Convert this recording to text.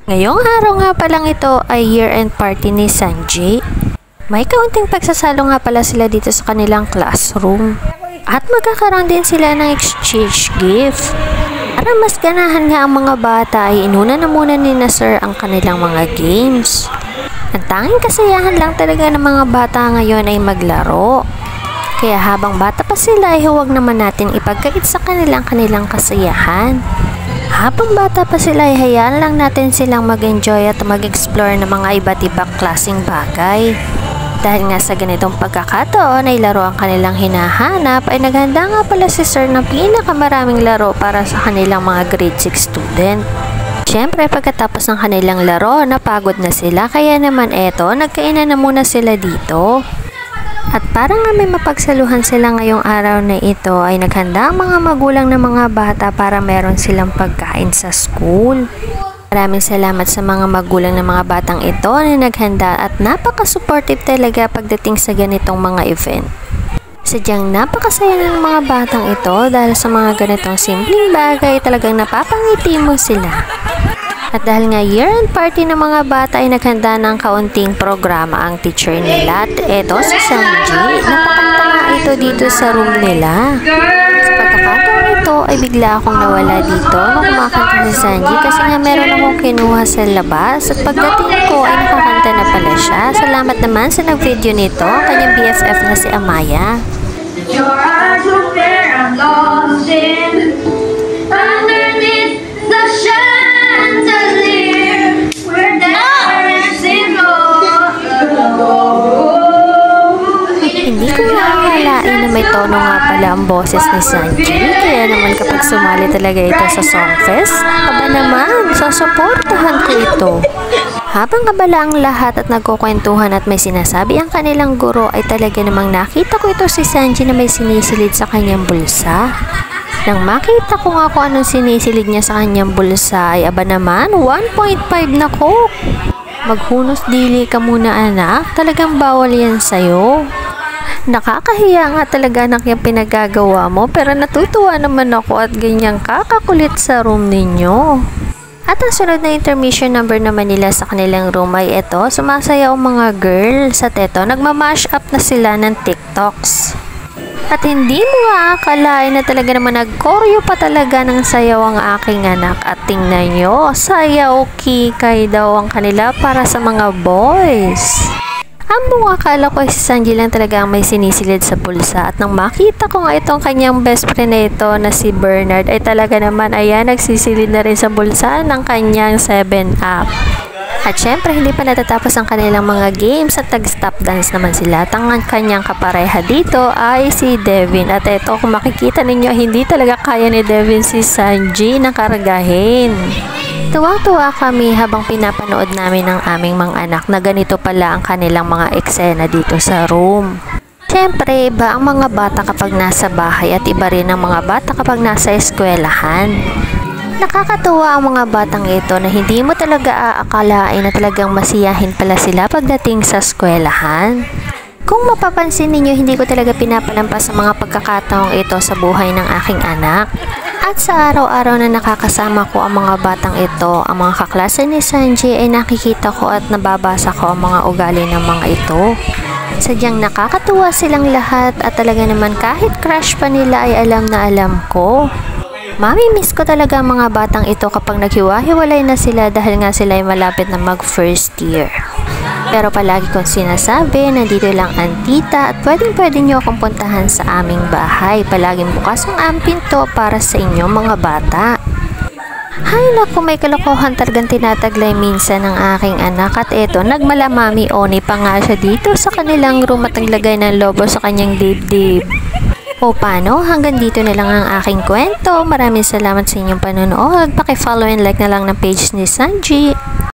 Ngayong araw nga palang ito ay year-end party ni Sanji. May kaunting pagsasalo nga pala sila dito sa kanilang classroom. At magkakaroon din sila ng exchange gift. Para mas ganahan nga ang mga bata ay inuna na muna ni na Sir ang kanilang mga games. Ang tanging kasayahan lang talaga ng mga bata ngayon ay maglaro. Kaya habang bata pa sila ay huwag naman natin ipagkait sa kanilang kasayahan. Habang bata pa sila ay hayaan lang natin silang mag-enjoy at mag-explore ng mga iba't ibang klaseng bagay. Dahil nga sa ganitong pagkakataon ay laro ang kanilang hinahanap ay naghanda nga pala si Sir ng pinakamaraming laro para sa kanilang mga grade 6 student. Siyempre pagkatapos ng kanilang laro napagod na sila kaya naman eto nagkainan na muna sila dito. At para nga may mapagsaluhan sila ngayong araw na ito ay naghanda ang mga magulang ng mga bata para meron silang pagkain sa school. Maraming salamat sa mga magulang ng mga batang ito na naghanda at napaka-supportive talaga pagdating sa ganitong mga event. Sadyang napakasaya ng mga batang ito dahil sa mga ganitong simpleng bagay talagang napapangiti mo sila. At dahil nga year-end party ng mga bata ay naghanda ng kaunting programa ang teacher nila. At eto si Sanji, napakanta nga ito dito sa room nila. Sa pagkakataon ito ay bigla akong nawala dito nung kumakanta si Sanji kasi nga meron akong kinuha sa labas. At pagdating ko ay nakakanta na pala siya. Salamat naman sa nag-video nito, kanyang BFF na si Amaya. Your eyes were fair and lost in underneath the chandelier. We're dancing all alone. Hindi ko nakakalain na may tono nga pala ang boses ni Sanji. Kaya naman kapag sumali talaga ito sa Songfest, aba naman, susuportahan ko ito. Habang abala ang lahat at nagkukwentuhan at may sinasabi ang kanilang guro ay talaga namang nakita ko ito si Sanji na may sinisilid sa kanyang bulsa. Nang makita ko nga kung anong sinisilid niya sa kanyang bulsa ay aba naman 1.5 na coke. Maghunos dili ka muna anak, talagang bawal yan sa'yo. Nakakahiya nga talaga anak yung pinagagawa mo pero natutuwa naman ako at ganyang kakakulit sa room ninyo. At ang sunod na intermission number naman nila sa kanilang room ay ito, sumasayaw ang mga girls at ito, nagmamash up na sila ng TikToks. At hindi mo aakalain na talaga naman nag-choreo pa talaga ng sayaw ang aking anak at tingnan nyo, sayaw kikay daw ang kanila para sa mga boys. Ang buong akala ko ay si Sanji lang talaga ang may sinisilid sa bulsa at nang makita ko nga itong kanyang best friend na ito na si Bernard ay talaga naman ayan nagsisilid na rin sa bulsa ng kanyang 7-up. At syempre hindi pa natatapos ang kanilang mga games at nag-stop dance naman sila. At ang kanyang kapareha dito ay si Devin at ito kung makikita ninyo hindi talaga kaya ni Devin si Sanji na kargahin. Tuwang-tuwa kami habang pinapanood namin ng aming mga anak na ganito pala ang kanilang mga eksena dito sa room. Siyempre, iba ang mga bata kapag nasa bahay at iba rin ang mga bata kapag nasa eskwelahan. Nakakatuwa ang mga batang ito na hindi mo talaga aakalain na talagang masiyahin pala sila pagdating sa eskwelahan. Kung mapapansin ninyo, hindi ko talaga pinapalampas sa mga pagkakataong ito sa buhay ng aking anak. At sa araw-araw na nakakasama ko ang mga batang ito, ang mga kaklase ni Sanji ay nakikita ko at nababasa ko ang mga ugali ng mga ito. Sadyang nakakatuwa silang lahat at talaga naman kahit crush pa nila ay alam na alam ko. Mami-miss ko talaga ang mga batang ito kapag naghiwa-hiwalay na sila dahil nga sila ay malapit na mag first year. Pero palagi kong sinasabi, nandito lang ang tita at pwedeng-pwede nyo akong puntahan sa aming bahay. Palaging bukas ang aming pinto para sa inyong mga bata. Hay naku, may kalokohan talagang tinataglay minsan ng aking anak at eto, nagmalamami oni pa nga siya dito sa kanilang room at naglagay ng lobo sa kanyang dibdib. O paano, hanggang dito na lang ang aking kwento. Maraming salamat sa inyong panonood. Paki-follow and like na lang ng page ni Sanji.